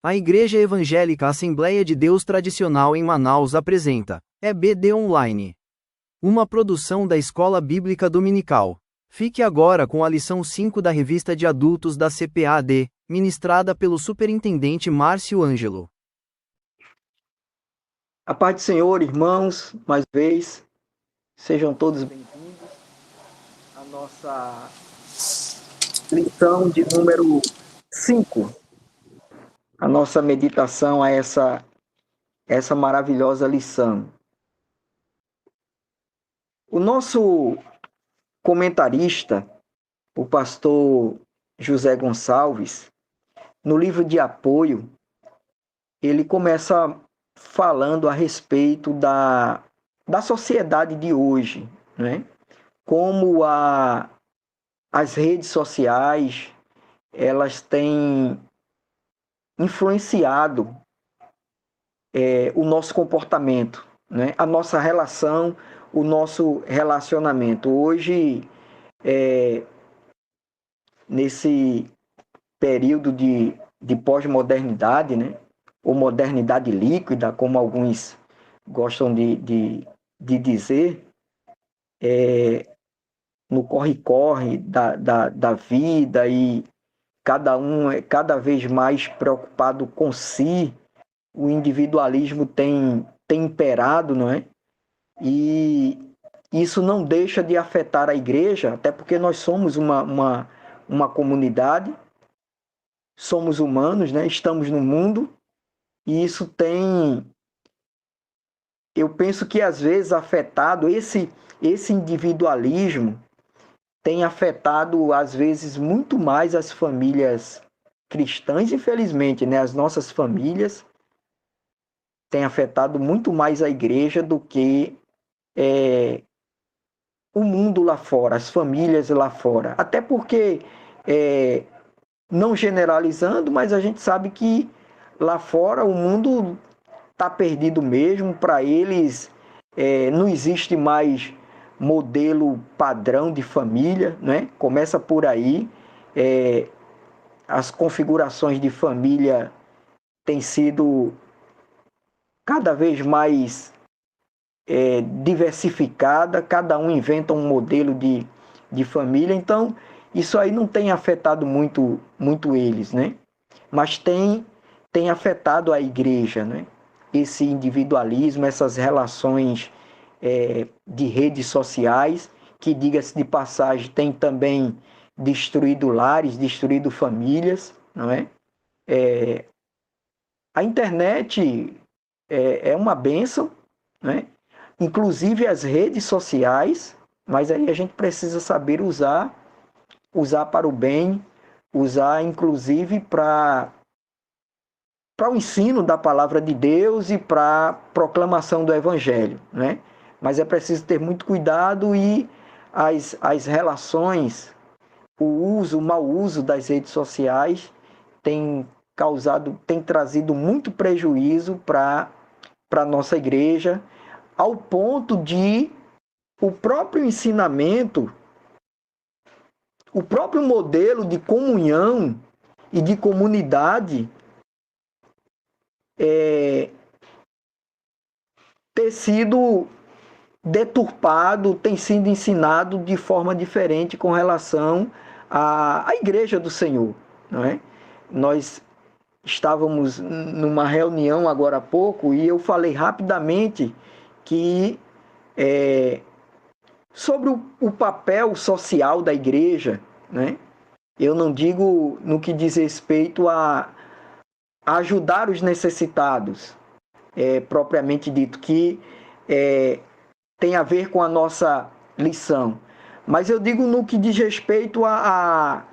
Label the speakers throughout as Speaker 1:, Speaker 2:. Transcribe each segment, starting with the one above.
Speaker 1: A Igreja Evangélica Assembleia de Deus Tradicional em Manaus apresenta EBD Online, uma produção da Escola Bíblica Dominical. Fique agora com a lição 5 da Revista de Adultos da CPAD, ministrada pelo Superintendente Márcio Ângelo.
Speaker 2: A paz do Senhor, irmãos, mais uma vez, sejam todos bem-vindos à nossa lição de número 5. A nossa meditação a essa maravilhosa lição. O nosso comentarista, o pastor José Gonçalves, no livro de apoio, ele começa falando a respeito da sociedade de hoje, né? Como as redes sociais, elas têm influenciado o nosso comportamento, né? A nossa relação, o nosso relacionamento. Hoje, nesse período de pós-modernidade, né? Ou modernidade líquida, como alguns gostam de dizer, no corre-corre da vida, e cada um é cada vez mais preocupado com si, o individualismo tem imperado, não é? E isso não deixa de afetar a igreja, até porque nós somos uma comunidade, somos humanos, né? Estamos no mundo, e isso tem, eu penso que às vezes afetado, esse individualismo tem afetado às vezes muito mais as famílias cristãs, infelizmente, né? As nossas famílias têm afetado muito mais a igreja do que o mundo lá fora, as famílias lá fora. Até porque, não generalizando, mas a gente sabe que lá fora o mundo está perdido mesmo. Para eles, não existe mais modelo padrão de família, né? Começa por aí. As configurações de família têm sido cada vez mais diversificada, cada um inventa um modelo de família. Então isso aí não tem afetado muito eles, né? Mas tem afetado a igreja, né? Esse individualismo, essas relações de redes sociais, que, diga-se de passagem, tem também destruído lares, destruído famílias, não é? A internet é uma bênção, né? Inclusive as redes sociais, mas aí a gente precisa saber usar para o bem, usar inclusive para o ensino da palavra de Deus e para a proclamação do Evangelho, né? Mas é preciso ter muito cuidado, e as relações, o mau uso das redes sociais tem trazido muito prejuízo para a nossa igreja, ao ponto de o próprio ensinamento, o próprio modelo de comunhão e de comunidade ter sido deturpado, tem sido ensinado de forma diferente com relação à igreja do Senhor, não é? Nós estávamos numa reunião agora há pouco, e eu falei rapidamente que sobre o papel social da igreja, né? Eu não digo no que diz respeito a ajudar os necessitados, propriamente dito, que tem a ver com a nossa lição, mas eu digo no que diz respeito a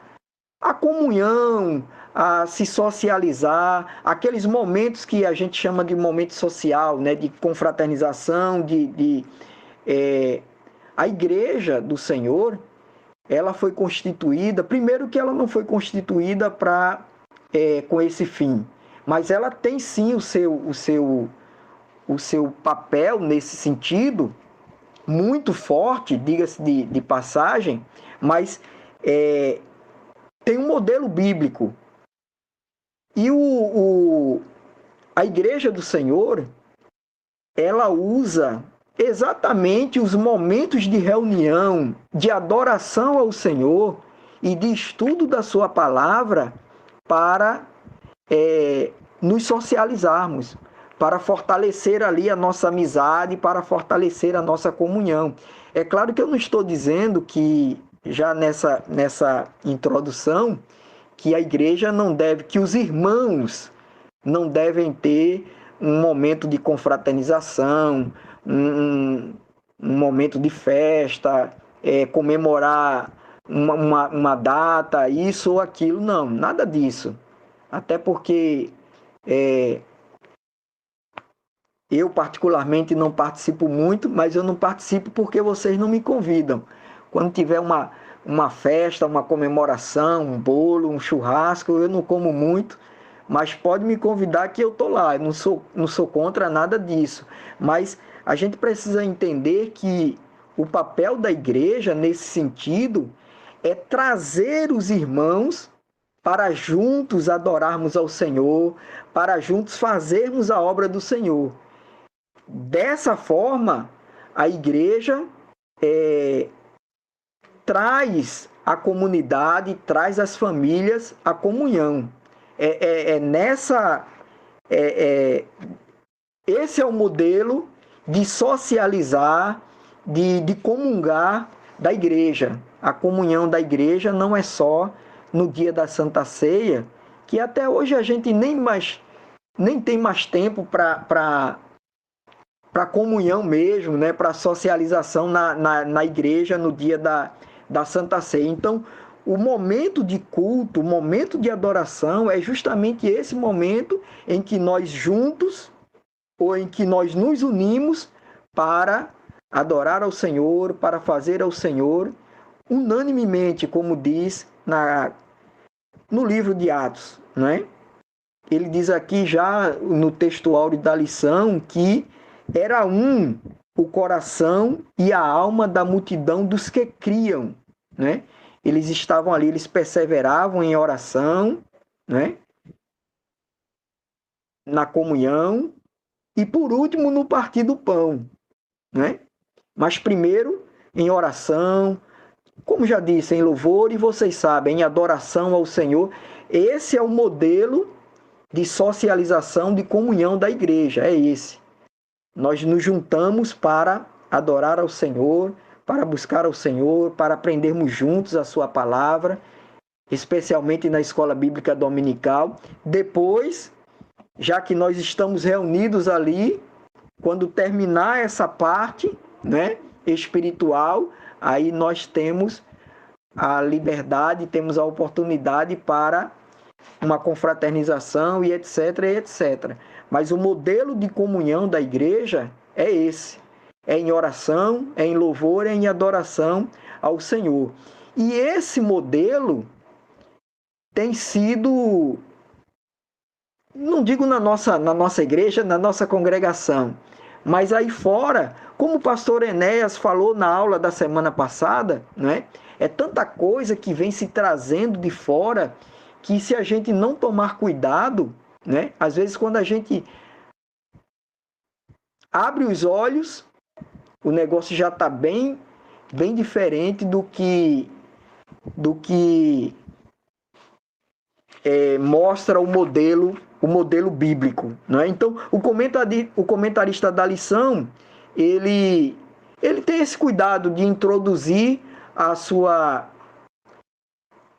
Speaker 2: comunhão, a se socializar, aqueles momentos que a gente chama de momento social, né? De confraternização, a igreja do Senhor, ela foi constituída, primeiro que ela não foi constituída com esse fim, mas ela tem sim o seu papel nesse sentido, muito forte, diga-se de passagem, mas tem um modelo bíblico. E A igreja do Senhor, ela usa exatamente os momentos de reunião, de adoração ao Senhor e de estudo da sua palavra para nos socializarmos, para fortalecer ali a nossa amizade, para fortalecer a nossa comunhão. É claro que eu não estou dizendo que, já nessa introdução, que a igreja não deve, que os irmãos não devem ter um momento de confraternização, um momento de festa, comemorar uma data, isso ou aquilo. Não, nada disso. Até porque eu particularmente não participo muito, mas eu não participo porque vocês não me convidam. Quando tiver uma festa, uma comemoração, um bolo, um churrasco, eu não como muito, mas pode me convidar que eu estou lá. Eu não sou contra nada disso. Mas a gente precisa entender que o papel da igreja, nesse sentido, é trazer os irmãos para juntos adorarmos ao Senhor, para juntos fazermos a obra do Senhor. Dessa forma, a igreja traz a comunidade, traz as famílias a comunhão. Esse é o modelo de socializar, de comungar da igreja. A comunhão da igreja não é só no dia da Santa Ceia, que até hoje a gente nem tem mais tempo para comunhão mesmo, né? Para socialização na igreja no dia da Santa Ceia. Então, o momento de culto, o momento de adoração é justamente esse momento em que nós juntos, ou em que nós nos unimos para adorar ao Senhor, para fazer ao Senhor, unanimemente, como diz no livro de Atos, né? Ele diz aqui já no texto áureo da lição que era o coração e a alma da multidão dos que criam, né? Eles estavam ali, eles perseveravam em oração, né? Na comunhão e, por último, no partir do pão, né? Mas primeiro em oração, como já disse, em louvor, e vocês sabem, em adoração ao Senhor. Esse é o modelo de socialização, de comunhão da igreja, é esse. Nós nos juntamos para adorar ao Senhor, para buscar ao Senhor, para aprendermos juntos a sua palavra, especialmente na escola bíblica dominical. Depois, já que nós estamos reunidos ali, quando terminar essa parte, né, espiritual, aí nós temos a liberdade, temos a oportunidade para uma confraternização e etc, etc. Mas o modelo de comunhão da igreja é esse. É em oração, é em louvor, é em adoração ao Senhor. E esse modelo tem sido, não digo na nossa igreja, na nossa congregação, mas aí fora, como o pastor Enéas falou na aula da semana passada, né? É tanta coisa que vem se trazendo de fora que, se a gente não tomar cuidado, né? Às vezes quando a gente abre os olhos, o negócio já está bem diferente do que mostra o modelo bíblico, não é? Então, o comentarista da lição, ele tem esse cuidado de introduzir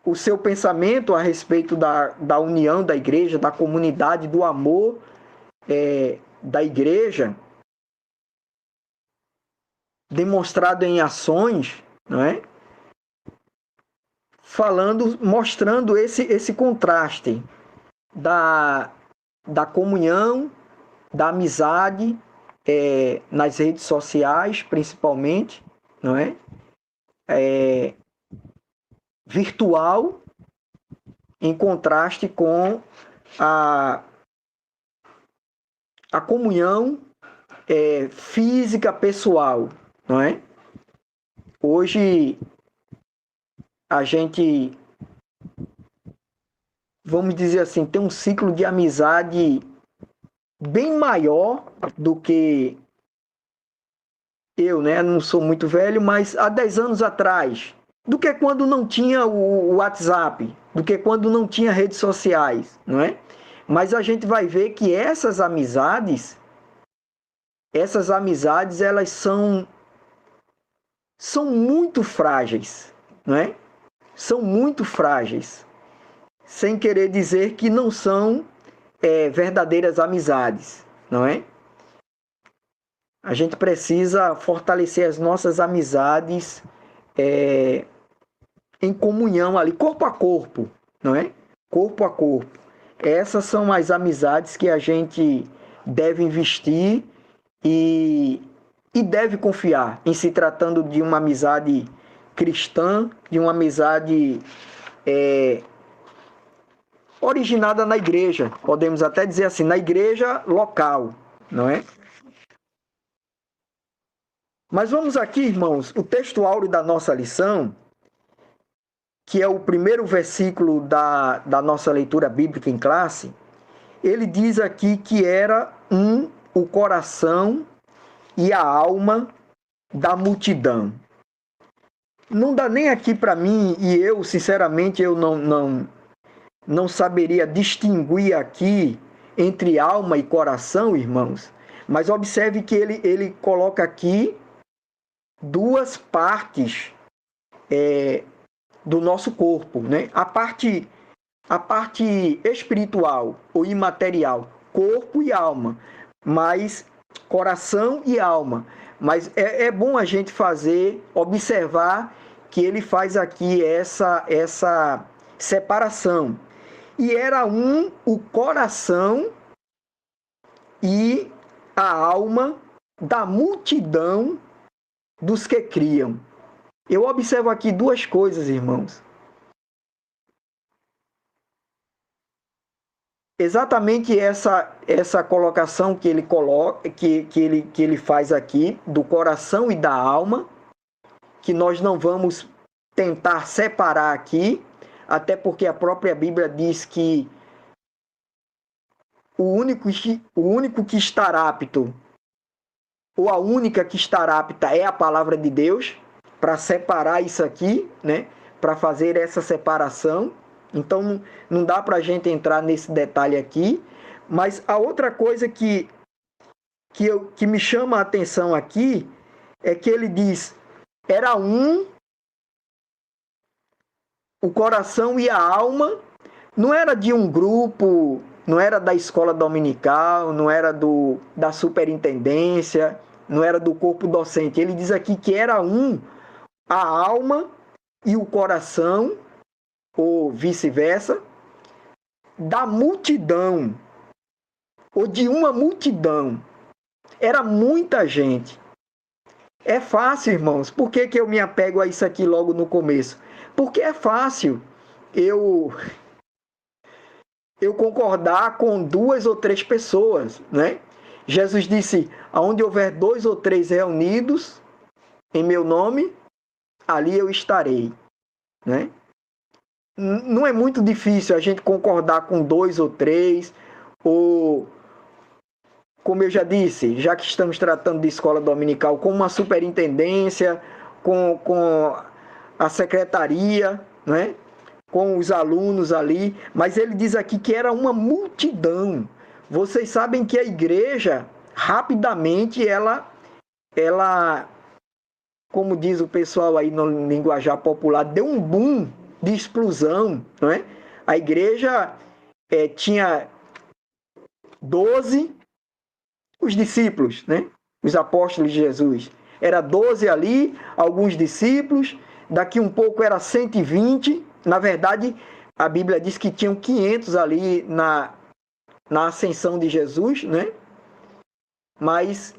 Speaker 2: o seu pensamento a respeito da união da igreja, da comunidade, do amor da igreja, demonstrado em ações, não é? Mostrando esse contraste da comunhão, da amizade, nas redes sociais, principalmente, não é? Virtual, em contraste com a comunhão física, pessoal, não é? Hoje a gente, vamos dizer assim, tem um ciclo de amizade bem maior do que eu, né? Não sou muito velho, mas há 10 anos atrás, do que quando não tinha o WhatsApp, do que quando não tinha redes sociais, não é? Mas a gente vai ver que essas amizades, elas são muito frágeis, não é? São muito frágeis, sem querer dizer que não são verdadeiras amizades, não é? A gente precisa fortalecer as nossas amizades em comunhão ali, corpo a corpo, não é? Corpo a corpo. Essas são as amizades que a gente deve investir e deve confiar em se tratando de uma amizade cristã, de uma amizade originada na igreja, podemos até dizer assim, na igreja local, não é? Mas vamos aqui, irmãos, o texto áureo da nossa lição, que é o primeiro versículo da nossa leitura bíblica em classe, ele diz aqui que era o coração e a alma da multidão. Não dá nem aqui para mim, e eu, sinceramente, eu não saberia distinguir aqui entre alma e coração, irmãos, mas observe que ele coloca aqui duas partes do nosso corpo, né? A parte espiritual ou imaterial, corpo e alma, mas coração e alma. Mas é bom a gente observar que ele faz aqui essa separação. E era o coração e a alma da multidão dos que criam. Eu observo aqui duas coisas, irmãos. Exatamente essa colocação que ele coloca, que ele faz aqui do coração e da alma, que nós não vamos tentar separar aqui, até porque a própria Bíblia diz que o único que está apto, ou a única que está apta é a palavra de Deus, para separar isso aqui, né? Para fazer essa separação. Então não dá para a gente entrar nesse detalhe aqui. Mas a outra coisa que me chama a atenção aqui é que ele diz: era o coração e a alma, não era de um grupo, não era da escola dominical, não era da superintendência, não era do corpo docente. Ele diz aqui que era a alma e o coração, ou vice-versa, da multidão, ou de uma multidão. Era muita gente. É fácil, irmãos. Por que eu me apego a isso aqui logo no começo? Porque é fácil eu concordar com 2 ou 3 pessoas, né? Jesus disse: aonde houver 2 ou 3 reunidos em meu nome, ali eu estarei, né? Não é muito difícil a gente concordar com 2 ou 3, ou, como eu já disse, já que estamos tratando de escola dominical, com uma superintendência, com a secretaria, né? Com os alunos ali, mas ele diz aqui que era uma multidão. Vocês sabem que a igreja, rapidamente, ela como diz o pessoal aí no linguajar popular, deu um boom de explosão, não é? A igreja tinha 12, os discípulos, né? Os apóstolos de Jesus. Era 12 ali, alguns discípulos, daqui um pouco era 120. Na verdade, a Bíblia diz que tinham 500 ali na ascensão de Jesus, né? Mas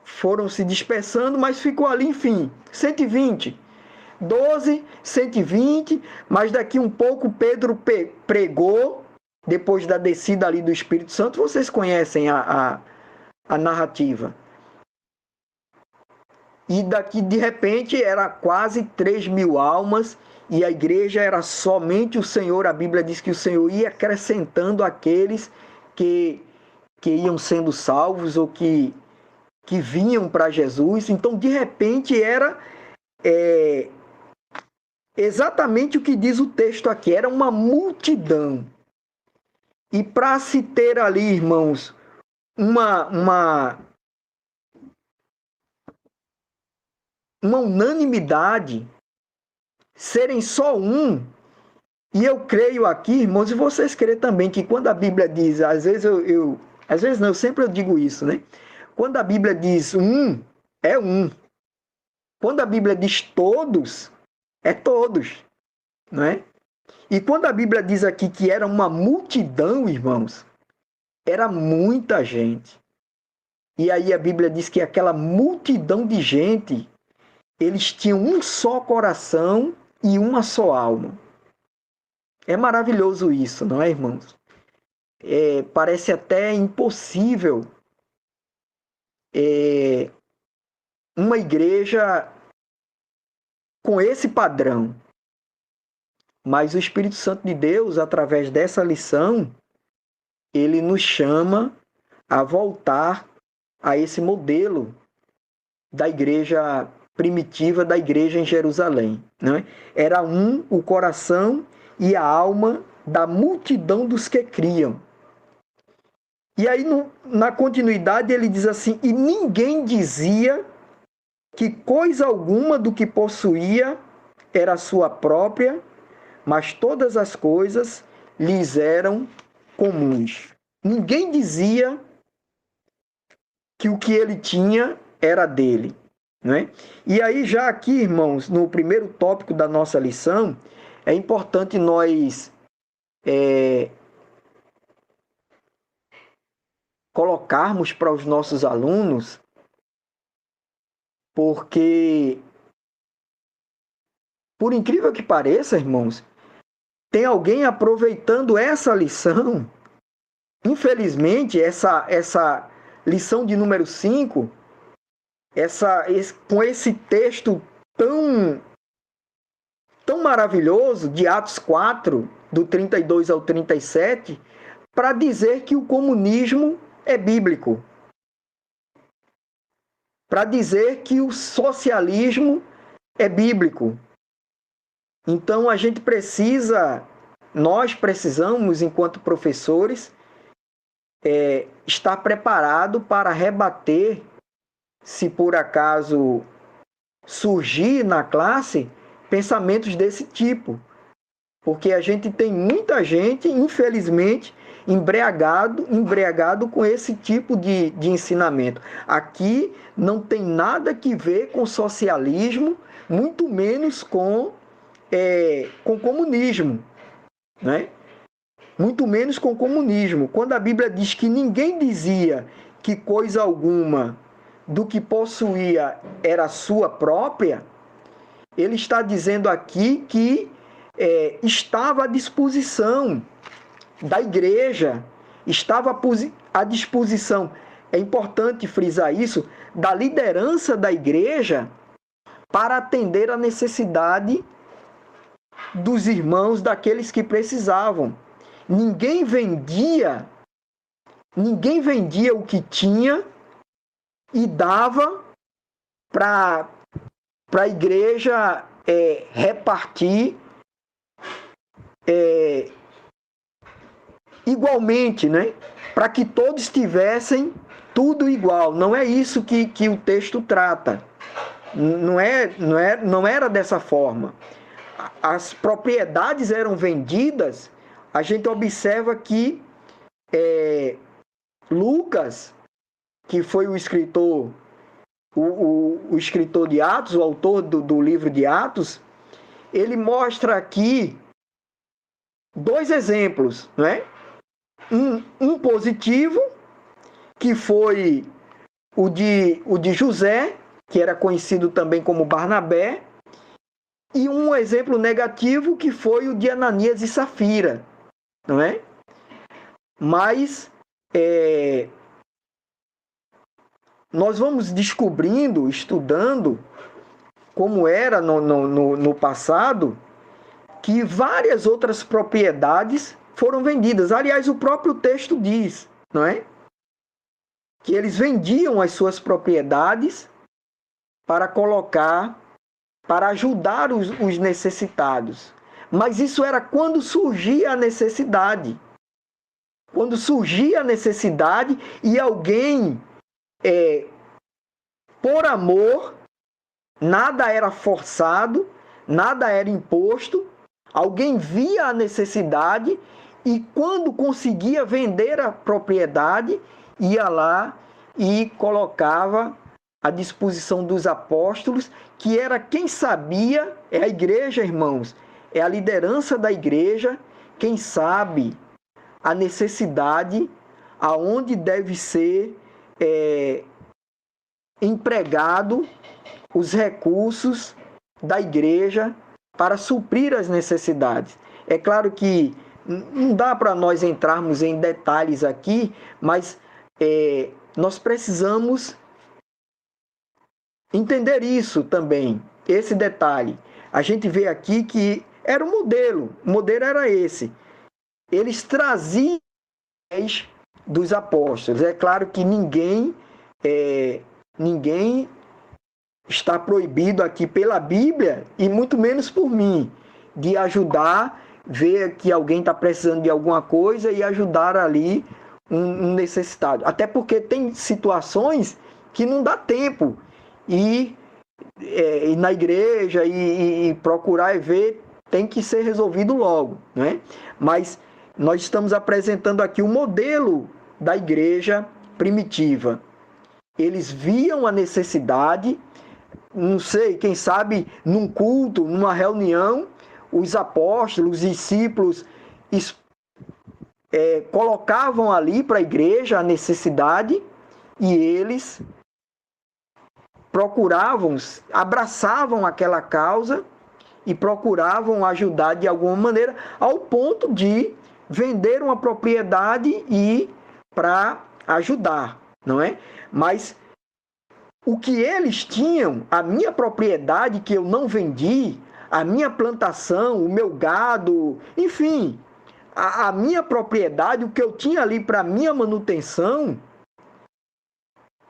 Speaker 2: foram se dispersando, mas ficou ali, enfim, 120. 12, 120, mas daqui um pouco Pedro pregou, depois da descida ali do Espírito Santo. Vocês conhecem a narrativa. E daqui, de repente, era quase 3.000 almas, e a igreja era somente o Senhor. A Bíblia diz que o Senhor ia acrescentando aqueles que que iam sendo salvos ou que vinham para Jesus. Então, de repente, era exatamente o que diz o texto aqui, era uma multidão. E para se ter ali, irmãos, uma unanimidade, serem só um. E eu creio aqui, irmãos, e vocês creem também, que quando a Bíblia diz, às vezes às vezes não, sempre eu digo isso, né? Quando a Bíblia diz um, é um. Quando a Bíblia diz todos, é todos, não é? E quando a Bíblia diz aqui que era uma multidão, irmãos, era muita gente. E aí a Bíblia diz que aquela multidão de gente, eles tinham um só coração e uma só alma. É maravilhoso isso, não é, irmãos? Parece até impossível uma igreja com esse padrão. Mas o Espírito Santo de Deus, através dessa lição, ele nos chama a voltar a esse modelo da igreja primitiva, da igreja em Jerusalém. Né? Era um o coração e a alma da multidão dos que criam. E aí, na continuidade, ele diz assim: e ninguém dizia que coisa alguma do que possuía era sua própria, mas todas as coisas lhes eram comuns. Ninguém dizia que o que ele tinha era dele. Né? E aí, já aqui, irmãos, no primeiro tópico da nossa lição, é importante nós colocarmos para os nossos alunos, porque, por incrível que pareça, irmãos, tem alguém aproveitando essa lição. Infelizmente, essa lição de número 5, com esse texto tão maravilhoso, de Atos 4, do 32 ao 37, para dizer que o comunismo é bíblico. Para dizer que o socialismo é bíblico. Então, nós precisamos, enquanto professores, estar preparado para rebater, se por acaso surgir na classe, pensamentos desse tipo. Porque a gente tem muita gente, infelizmente, embriagado com esse tipo de ensinamento. Aqui não tem nada que ver com socialismo, muito menos com comunismo, né? Muito menos com comunismo. Quando a Bíblia diz que ninguém dizia que coisa alguma do que possuía era sua própria, ele está dizendo aqui que estava à disposição da igreja, estava à disposição, é importante frisar isso, da liderança da igreja para atender a necessidade dos irmãos, daqueles que precisavam. Ninguém vendia o que tinha e dava para a igreja repartir igualmente, né? Para que todos tivessem tudo igual. Não é isso que o texto trata. Não era dessa forma. As propriedades eram vendidas. A gente observa que Lucas, que foi o escritor, o escritor de Atos, o autor do livro de Atos, ele mostra aqui 2 exemplos, né? Um positivo, que foi o de José, que era conhecido também como Barnabé, e um exemplo negativo, que foi o de Ananias e Safira, não é? Mas nós vamos descobrindo, estudando como era no passado, que várias outras propriedades foram vendidas. Aliás, o próprio texto diz, não é? que eles vendiam as suas propriedades para colocar, para ajudar os necessitados. Mas isso era quando surgia a necessidade. Quando surgia a necessidade e alguém, por amor, nada era forçado, nada era imposto, alguém via a necessidade e quando conseguia vender a propriedade, ia lá e colocava à disposição dos apóstolos, que era quem sabia, é a igreja, irmãos, é a liderança da igreja, quem sabe a necessidade, aonde deve ser empregado os recursos da igreja para suprir as necessidades. É claro que não dá para nós entrarmos em detalhes aqui, mas nós precisamos entender isso também, esse detalhe. A gente vê aqui que era o modelo era esse. Eles traziam dos apóstolos. É claro que ninguém está proibido aqui pela Bíblia, e muito menos por mim, de ajudar, ver que alguém está precisando de alguma coisa e ajudar ali um necessitado. Até porque tem situações que não dá tempo ir na igreja e procurar e ver, tem que ser resolvido logo, né? Mas nós estamos apresentando aqui o modelo da igreja primitiva. Eles viam a necessidade, não sei, quem sabe num culto, numa reunião, os apóstolos, os discípulos colocavam ali para a igreja a necessidade e eles procuravam, abraçavam aquela causa e procuravam ajudar de alguma maneira, ao ponto de vender uma propriedade e para ajudar, não é? Mas o que eles tinham, a minha propriedade que eu não vendi, a minha plantação, o meu gado, enfim, a minha propriedade, o que eu tinha ali para minha manutenção,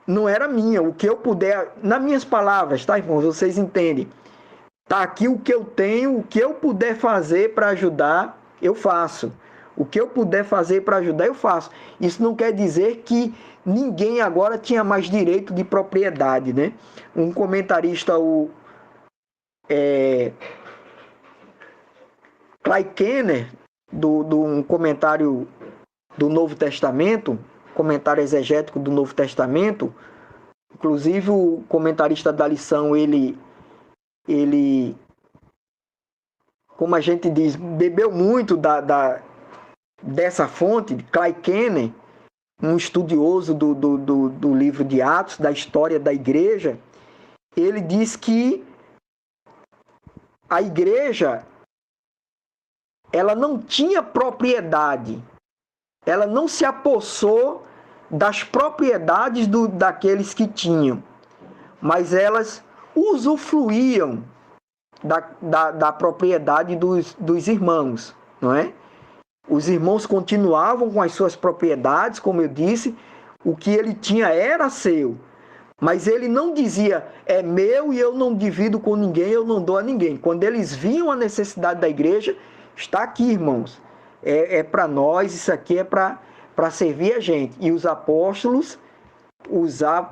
Speaker 2: não era minha. O que eu puder, nas minhas palavras, tá, irmãos? Vocês entendem? Tá aqui o que eu tenho, o que eu puder fazer para ajudar, eu faço. O que eu puder fazer para ajudar, eu faço. Isso não quer dizer que ninguém agora tinha mais direito de propriedade, né? Um comentarista, Clay Kenner, um comentário do Novo Testamento, comentário exegético do Novo Testamento, inclusive o comentarista da lição, ele, como a gente diz, bebeu muito dessa fonte, de Clay Kenner, um estudioso do livro de Atos, da história da igreja. Ele diz que a igreja, ela não tinha propriedade, ela não se apossou das propriedades daqueles que tinham, mas elas usufruíam da propriedade dos irmãos, não é? Os irmãos continuavam com as suas propriedades, como eu disse, o que ele tinha era seu, mas ele não dizia, é meu e eu não divido com ninguém, eu não dou a ninguém. Quando eles viam a necessidade da igreja, está aqui, irmãos, para nós, isso aqui é para servir a gente. E os apóstolos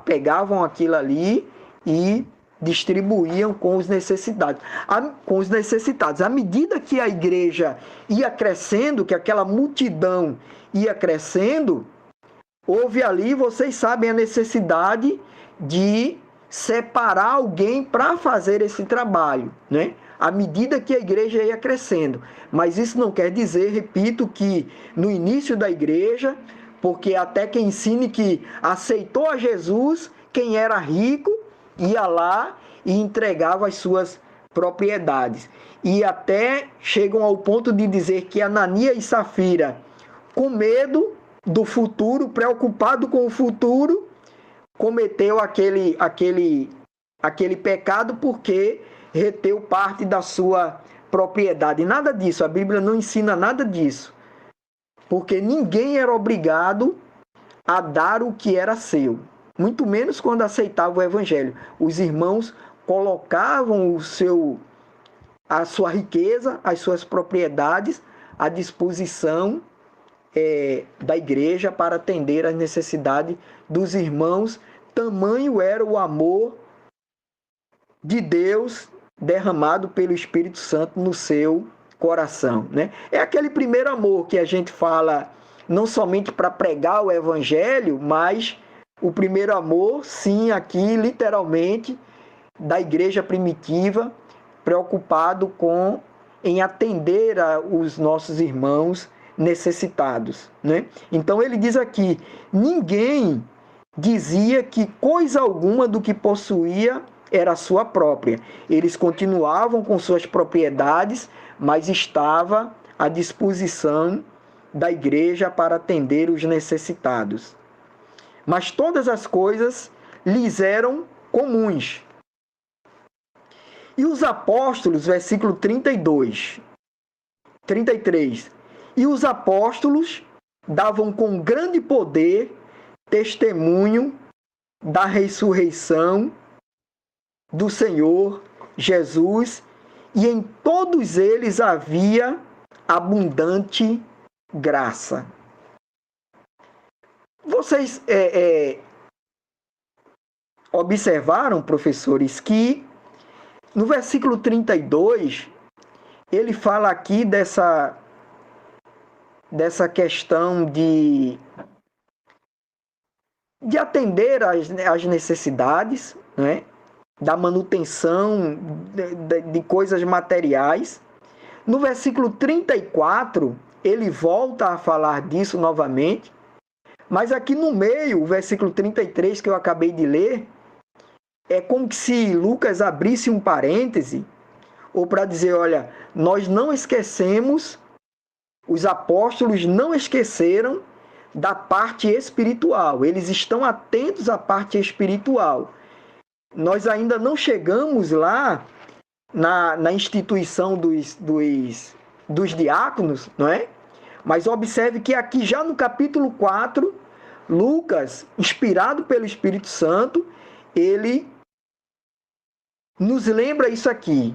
Speaker 2: pegavam aquilo ali e distribuíam com os necessitados. À medida que a igreja ia crescendo, que aquela multidão ia crescendo, houve ali, vocês sabem, a necessidade de separar alguém para fazer esse trabalho, né? À medida que a igreja ia crescendo. Mas isso não quer dizer, repito, que no início da igreja, porque até quem ensine que aceitou a Jesus, quem era rico, ia lá e entregava as suas propriedades. E até chegam ao ponto de dizer que Ananias e Safira, com medo do futuro, preocupado com o futuro, cometeu aquele pecado porque reteu parte da sua propriedade. Nada disso, a Bíblia não ensina nada disso. Porque ninguém era obrigado a dar o que era seu, muito menos quando aceitavam o evangelho. Os irmãos colocavam a sua riqueza, as suas propriedades à disposição da igreja para atender às necessidades dos irmãos. Tamanho era o amor de Deus derramado pelo Espírito Santo no seu coração, né? É aquele primeiro amor que a gente fala não somente para pregar o evangelho, mas o primeiro amor, sim, aqui literalmente da igreja primitiva, preocupado em atender os nossos irmãos necessitados, né? Então ele diz aqui: ninguém dizia que coisa alguma do que possuía era sua própria. Eles continuavam com suas propriedades, mas estava à disposição da igreja para atender os necessitados. Mas todas as coisas lhes eram comuns. E os apóstolos, versículo 33. E os apóstolos davam com grande poder testemunho da ressurreição do Senhor Jesus, e em todos eles havia abundante graça. Vocês observaram, professores, que no versículo 32, ele fala aqui dessa questão de atender às necessidades, né? Da manutenção de coisas materiais. No versículo 34, ele volta a falar disso novamente, mas aqui no meio, o versículo 33 que eu acabei de ler, é como se Lucas abrisse um parêntese, ou para dizer, olha, nós não esquecemos, os apóstolos não esqueceram da parte espiritual, eles estão atentos à parte espiritual. Nós ainda não chegamos lá na instituição dos diáconos, não é? Mas observe que aqui já no capítulo 4, Lucas, inspirado pelo Espírito Santo, ele nos lembra isso aqui.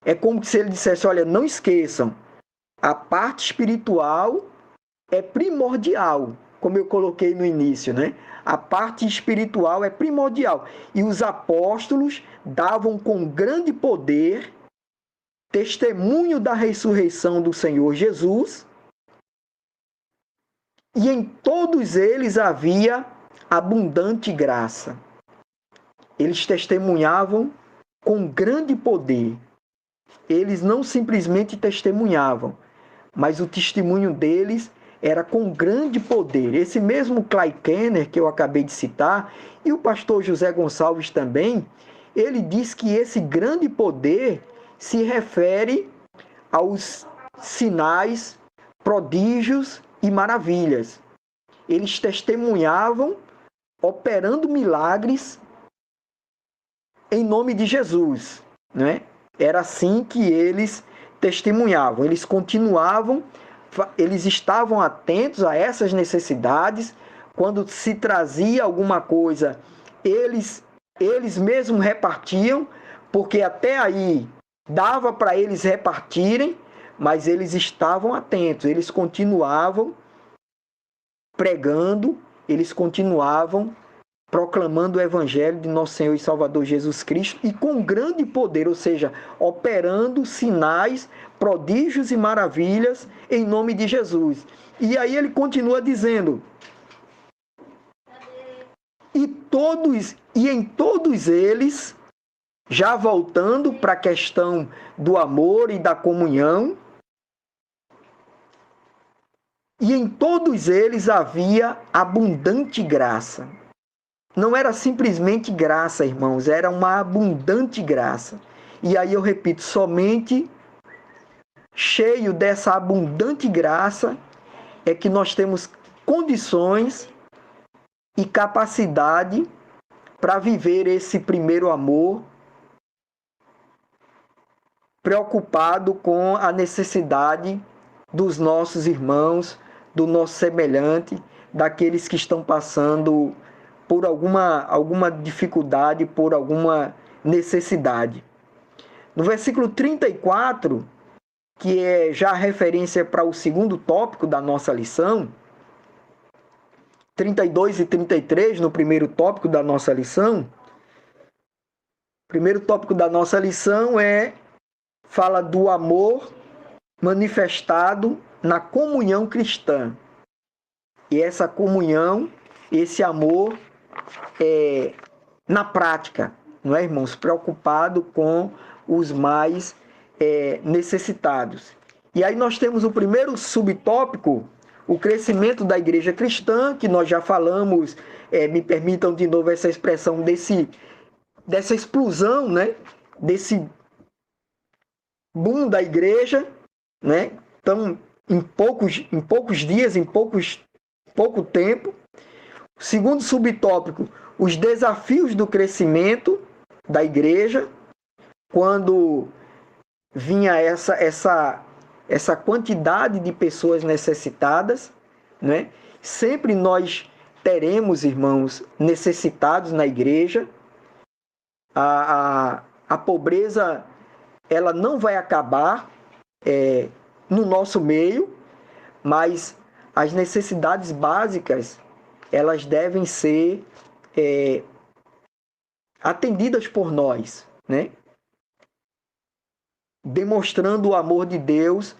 Speaker 2: É como se ele dissesse, olha, não esqueçam, a parte espiritual é primordial, como eu coloquei no início, né? A parte espiritual é primordial. E os apóstolos davam com grande poder testemunho da ressurreição do Senhor Jesus, e em todos eles havia abundante graça. Eles testemunhavam com grande poder. Eles não simplesmente testemunhavam, mas o testemunho deles era com grande poder. Esse mesmo Clay Kenner, que eu acabei de citar, e o pastor José Gonçalves também, ele diz que esse grande poder se refere aos sinais, prodígios e maravilhas. Eles testemunhavam operando milagres em nome de Jesus, né? Era assim que eles testemunhavam. Eles continuavam, eles estavam atentos a essas necessidades. Quando se trazia alguma coisa, eles mesmos repartiam, porque até aí dava para eles repartirem, mas eles estavam atentos, eles continuavam pregando, eles continuavam proclamando o evangelho de nosso Senhor e Salvador Jesus Cristo, e com grande poder, ou seja, operando sinais, prodígios e maravilhas em nome de Jesus. E aí ele continua dizendo: e em todos eles, já voltando para a questão do amor e da comunhão, e em todos eles havia abundante graça. Não era simplesmente graça, irmãos, era uma abundante graça. E aí eu repito, somente cheio dessa abundante graça é que nós temos condições e capacidade para viver esse primeiro amor, preocupado com a necessidade dos nossos irmãos, do nosso semelhante, daqueles que estão passando por alguma dificuldade, por alguma necessidade. No versículo 34, que é já a referência para o segundo tópico da nossa lição, 32 e 33, no primeiro tópico da nossa lição, o primeiro tópico da nossa lição fala do amor manifestado na comunhão cristã. E essa comunhão, esse amor, na prática, não é, irmãos? Preocupado com os mais necessitados. E aí nós temos o primeiro subtópico, o crescimento da igreja cristã, que nós já falamos, me permitam de novo essa expressão dessa explosão, né? Desse boom da igreja, né? Então, em poucos dias, pouco tempo. Segundo subtópico, os desafios do crescimento da igreja, quando vinha essa quantidade de pessoas necessitadas, né? Sempre nós teremos, irmãos, necessitados na igreja. A pobreza, ela não vai acabar no nosso meio, mas as necessidades básicas, elas devem ser atendidas por nós, né? Demonstrando o amor de Deus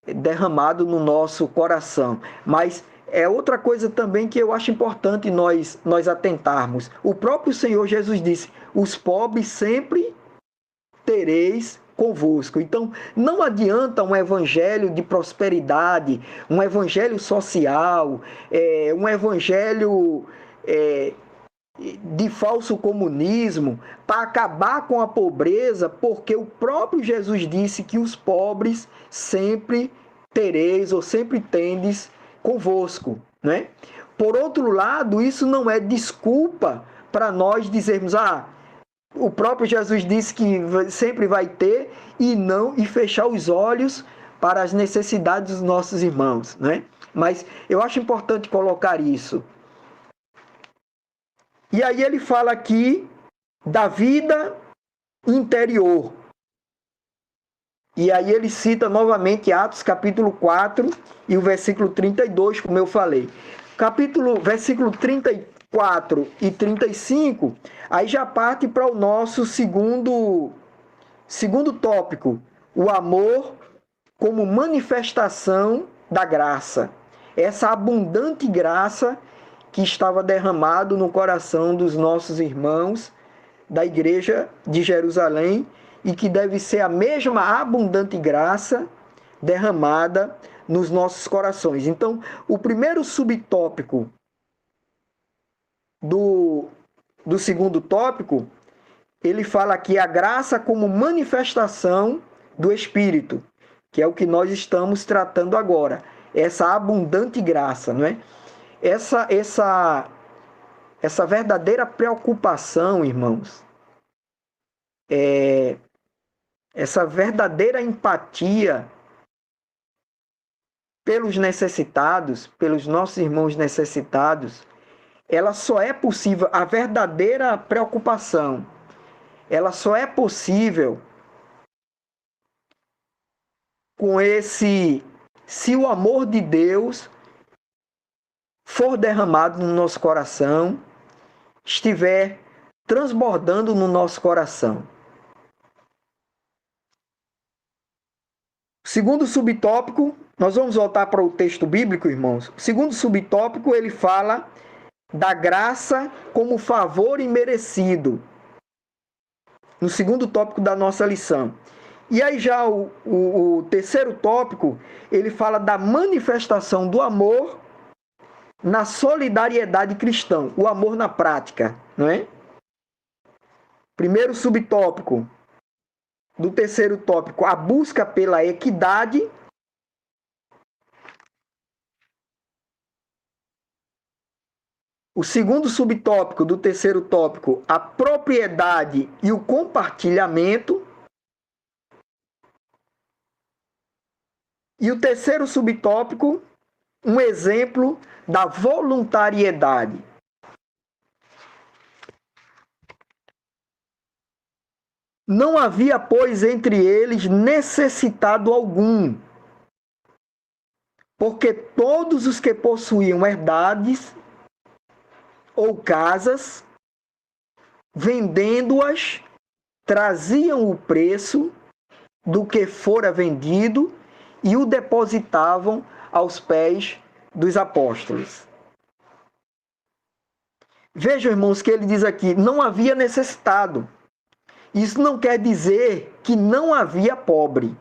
Speaker 2: derramado no nosso coração. Mas é outra coisa também que eu acho importante nós atentarmos. O próprio Senhor Jesus disse: os pobres sempre tereis convosco. Então, não adianta um evangelho de prosperidade, um evangelho social, um evangelho de falso comunismo, para acabar com a pobreza, porque o próprio Jesus disse que os pobres sempre tereis ou sempre tendes convosco, né? Por outro lado, isso não é desculpa para nós dizermos: o próprio Jesus disse que sempre vai ter, e fechar os olhos para as necessidades dos nossos irmãos, né? Mas eu acho importante colocar isso. E aí ele fala aqui da vida interior. E aí ele cita novamente Atos capítulo 4 e o versículo 32, como eu falei. Versículo 34 e 35, aí já parte para o nosso segundo tópico, o amor como manifestação da graça. Essa abundante graça que estava derramado no coração dos nossos irmãos da igreja de Jerusalém, e que deve ser a mesma abundante graça derramada nos nossos corações. Então, o primeiro subtópico do segundo tópico, ele fala aqui a graça como manifestação do Espírito, que é o que nós estamos tratando agora. Essa abundante graça, não é? Essa verdadeira preocupação, irmãos, essa verdadeira empatia pelos necessitados, pelos nossos irmãos necessitados, ela só é possível, a verdadeira preocupação, ela só é possível se o amor de Deus for derramado no nosso coração, estiver transbordando no nosso coração. Segundo subtópico, nós vamos voltar para o texto bíblico, irmãos. O segundo subtópico, ele fala da graça como favor imerecido. No segundo tópico da nossa lição. E aí já o terceiro tópico, ele fala da manifestação do amor na solidariedade cristã, o amor na prática, não é? Primeiro subtópico do terceiro tópico, a busca pela equidade. O segundo subtópico do terceiro tópico, a propriedade e o compartilhamento. E o terceiro subtópico, um exemplo da voluntariedade. Não havia, pois, entre eles necessitado algum, porque todos os que possuíam herdades ou casas, vendendo-as, traziam o preço do que fora vendido e o depositavam aos pés dos apóstolos. Vejam, irmãos, que ele diz aqui, não havia necessitado. Isso não quer dizer que não havia pobre.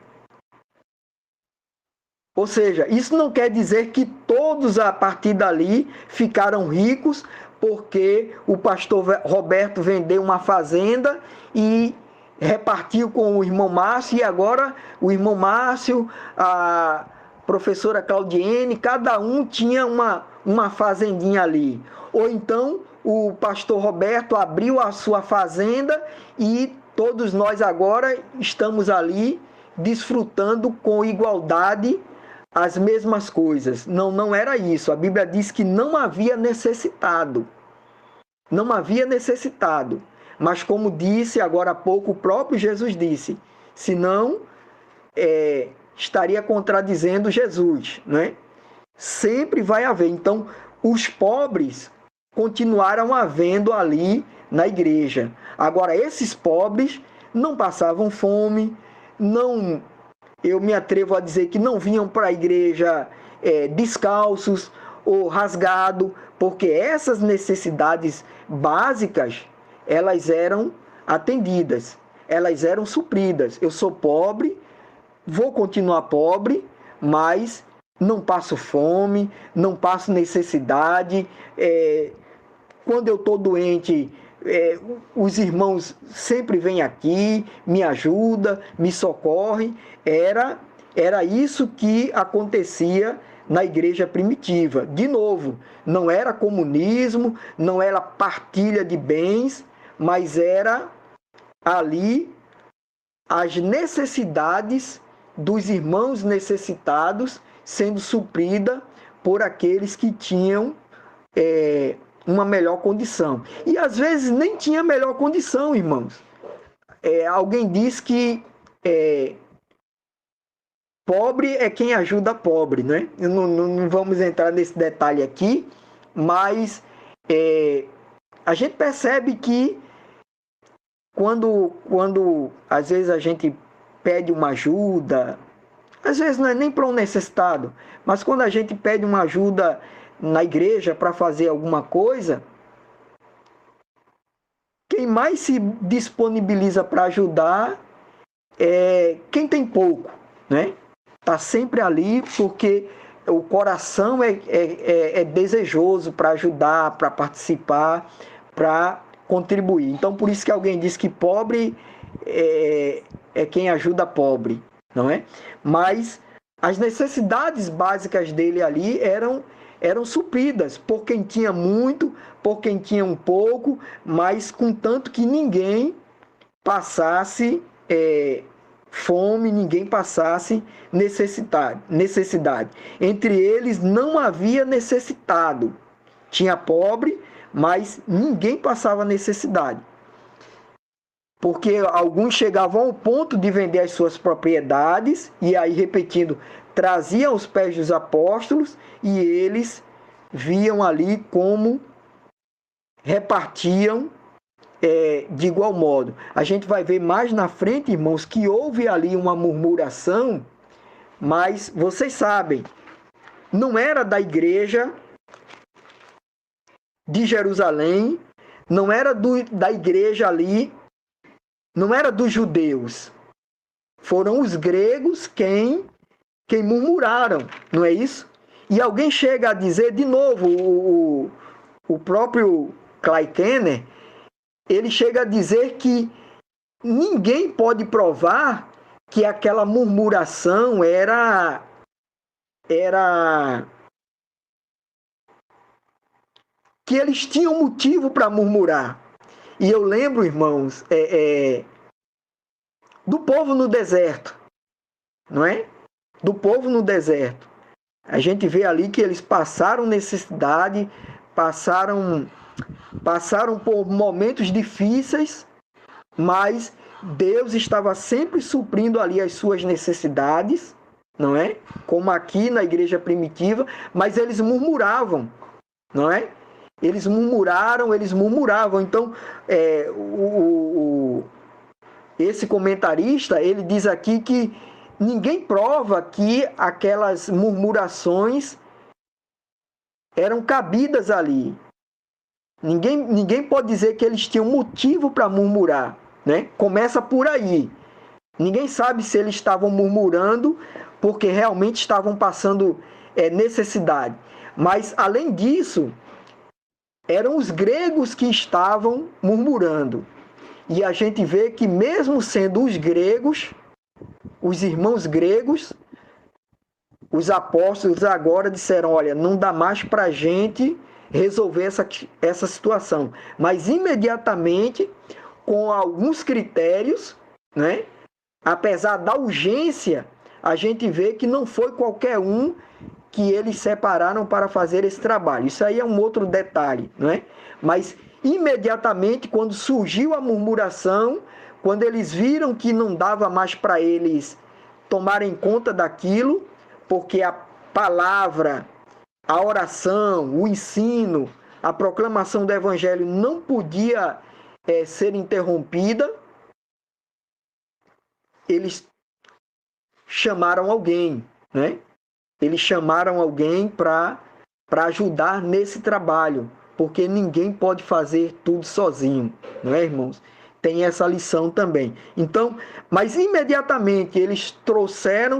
Speaker 2: Ou seja, isso não quer dizer que todos a partir dali ficaram ricos porque o pastor Roberto vendeu uma fazenda e repartiu com o irmão Márcio, e agora o irmão Márcio, a professora Claudiene, cada um tinha uma fazendinha ali. Ou então o pastor Roberto abriu a sua fazenda e todos nós agora estamos ali desfrutando com igualdade as mesmas coisas. Não, não era isso. A Bíblia diz que não havia necessitado. Não havia necessitado. Mas como disse agora há pouco, o próprio Jesus disse, senão estaria contradizendo Jesus, né? Sempre vai haver. Então, os pobres continuaram havendo ali na igreja. Agora, esses pobres não passavam fome, não, eu me atrevo a dizer que não vinham para a igreja descalços ou rasgado, porque essas necessidades básicas, elas eram atendidas, elas eram supridas. Eu sou pobre, vou continuar pobre, mas não passo fome, não passo necessidade. Quando eu estou doente, os irmãos sempre vêm aqui, me ajudam, me socorrem. Era isso que acontecia na igreja primitiva. De novo, não era comunismo, não era partilha de bens, mas era ali as necessidades dos irmãos necessitados sendo suprida por aqueles que tinham uma melhor condição. E às vezes nem tinha melhor condição, irmãos. Alguém diz que pobre é quem ajuda pobre, né? Não vamos entrar nesse detalhe aqui, mas a gente percebe que quando às vezes a gente pede uma ajuda, às vezes não é nem para um necessitado, mas quando a gente pede uma ajuda na igreja para fazer alguma coisa, quem mais se disponibiliza para ajudar é quem tem pouco, né? Está sempre ali porque o coração é desejoso para ajudar, para participar, para contribuir. Então, por isso que alguém diz que pobre é quem ajuda pobre, não é? Mas as necessidades básicas dele ali eram supridas por quem tinha muito, por quem tinha um pouco, mas contanto que ninguém passasse fome, ninguém passasse necessidade. Entre eles não havia necessitado. Tinha pobre, mas ninguém passava necessidade. Porque alguns chegavam ao ponto de vender as suas propriedades, e aí, repetindo, traziam aos pés dos apóstolos, e eles viam ali como repartiam de igual modo. A gente vai ver mais na frente, irmãos, que houve ali uma murmuração, mas vocês sabem, não era da igreja de Jerusalém, não era da igreja ali, não era dos judeus. Foram os gregos quem murmuraram, não é isso? E alguém chega a dizer, de novo, o próprio Clay Kenner, ele chega a dizer que ninguém pode provar que aquela murmuração era que eles tinham motivo para murmurar. E eu lembro, irmãos, do povo no deserto, não é? Do povo no deserto. A gente vê ali que eles passaram necessidade, passaram por momentos difíceis, mas Deus estava sempre suprindo ali as suas necessidades, não é? Como aqui na igreja primitiva, mas eles murmuravam, não é? Eles murmuravam. Então, esse comentarista, ele diz aqui que ninguém prova que aquelas murmurações eram cabidas ali. Ninguém pode dizer que eles tinham motivo para murmurar, né? Começa por aí. Ninguém sabe se eles estavam murmurando porque realmente estavam passando necessidade. Mas, além disso, eram os gregos que estavam murmurando. E a gente vê que mesmo sendo os gregos, os irmãos gregos, os apóstolos agora disseram, olha, não dá mais para a gente resolver essa situação. Mas imediatamente, com alguns critérios, né, apesar da urgência, a gente vê que não foi qualquer um que eles separaram para fazer esse trabalho. Isso aí é um outro detalhe, né? Mas imediatamente, quando surgiu a murmuração, quando eles viram que não dava mais para eles tomarem conta daquilo, porque a palavra, a oração, o ensino, a proclamação do evangelho não podia ser interrompida, eles chamaram alguém, né? Eles chamaram alguém para ajudar nesse trabalho, porque ninguém pode fazer tudo sozinho, não é, irmãos? Tem essa lição também. Então, mas imediatamente eles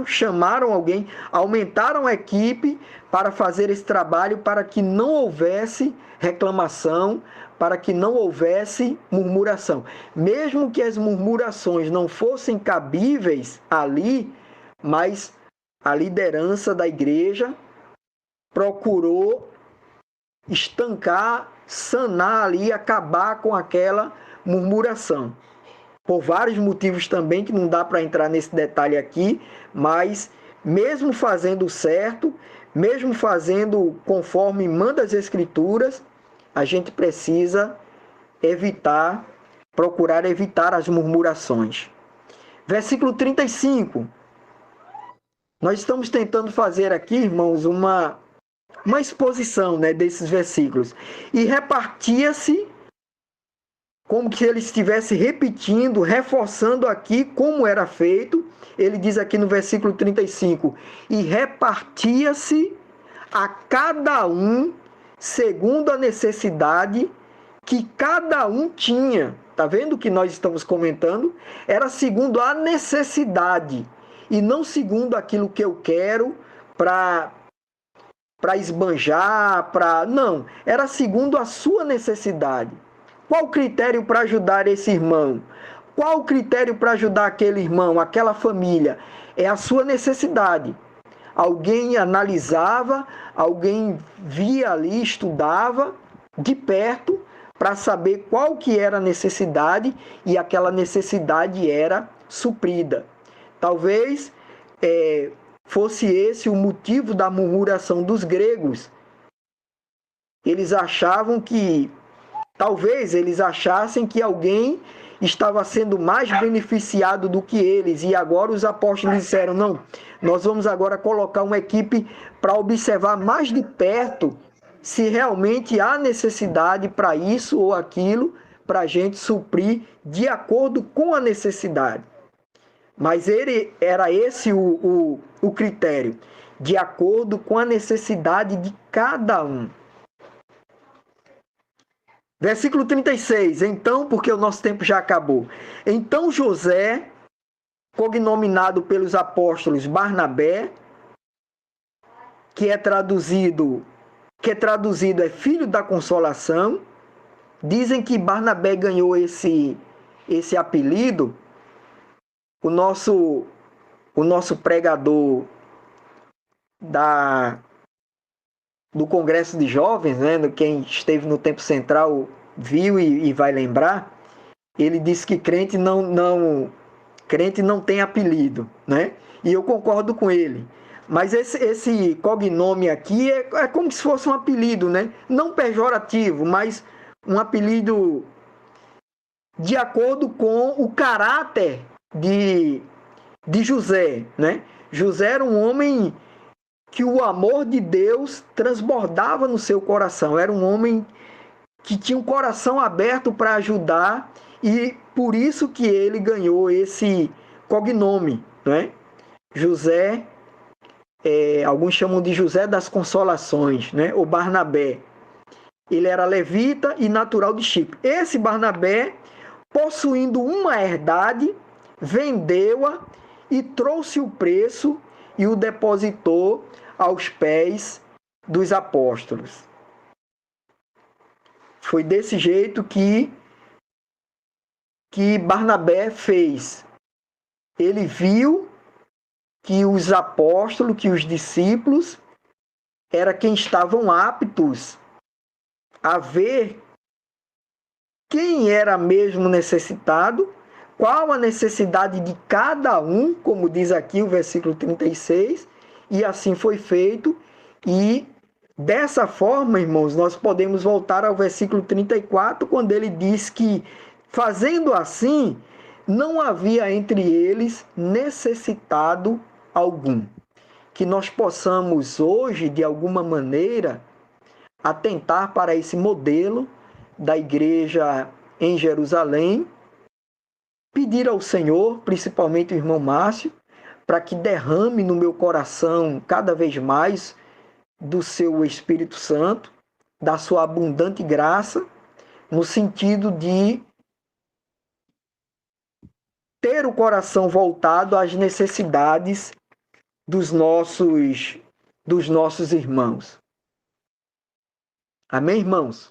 Speaker 2: chamaram alguém, aumentaram a equipe para fazer esse trabalho, para que não houvesse reclamação, para que não houvesse murmuração. Mesmo que as murmurações não fossem cabíveis ali, mas a liderança da igreja procurou estancar, sanar ali, acabar com aquela murmuração. Por vários motivos também, que não dá para entrar nesse detalhe aqui, mas mesmo fazendo certo, mesmo fazendo conforme manda as Escrituras, a gente precisa procurar evitar as murmurações. Versículo 35. Nós estamos tentando fazer aqui, irmãos, uma exposição, né, desses versículos. E repartia-se, como que ele estivesse repetindo, reforçando aqui como era feito. Ele diz aqui no versículo 35, e repartia-se a cada um segundo a necessidade que cada um tinha. Está vendo o que nós estamos comentando? Era segundo a necessidade, e não segundo aquilo que eu quero para esbanjar, não. Era segundo a sua necessidade. Qual o critério para ajudar esse irmão? Qual o critério para ajudar aquele irmão, aquela família? É a sua necessidade. Alguém analisava, alguém via ali, estudava de perto para saber qual que era a necessidade, e aquela necessidade era suprida. Talvez fosse esse o motivo da murmuração dos gregos. Talvez eles achassem que alguém estava sendo mais beneficiado do que eles, e agora os apóstolos disseram, não, nós vamos agora colocar uma equipe para observar mais de perto se realmente há necessidade para isso ou aquilo, para a gente suprir de acordo com a necessidade. Mas era esse o critério, de acordo com a necessidade de cada um. Versículo 36, então, porque o nosso tempo já acabou. Então José, cognominado pelos apóstolos Barnabé, que é traduzido é filho da consolação. Dizem que Barnabé ganhou esse apelido. O nosso pregador do Congresso de Jovens, né, quem esteve no Tempo Central viu e vai lembrar, ele disse que crente não tem apelido, né? E eu concordo com ele. Mas esse cognome aqui é como se fosse um apelido, né? Não pejorativo, mas um apelido de acordo com o caráter de José, né? José era um homem que o amor de Deus transbordava no seu coração. Era um homem que tinha um coração aberto para ajudar, e por isso que ele ganhou esse cognome, né? José, alguns chamam de José das Consolações, né? Ou Barnabé. Ele era levita e natural de Chipre. Esse Barnabé, possuindo uma herdade, vendeu-a e trouxe o preço e o depositou aos pés dos apóstolos. Foi desse jeito que Barnabé fez. Ele viu que os apóstolos, que os discípulos, era quem estavam aptos a ver quem era mesmo necessitado, qual a necessidade de cada um, como diz aqui o versículo 36, e assim foi feito. E dessa forma, irmãos, nós podemos voltar ao versículo 34, quando ele diz que, fazendo assim, não havia entre eles necessitado algum. Que nós possamos hoje, de alguma maneira, atentar para esse modelo da igreja em Jerusalém, pedir ao Senhor, principalmente o irmão Márcio, para que derrame no meu coração cada vez mais do seu Espírito Santo, da sua abundante graça, no sentido de ter o coração voltado às necessidades dos nossos irmãos. Amém, irmãos?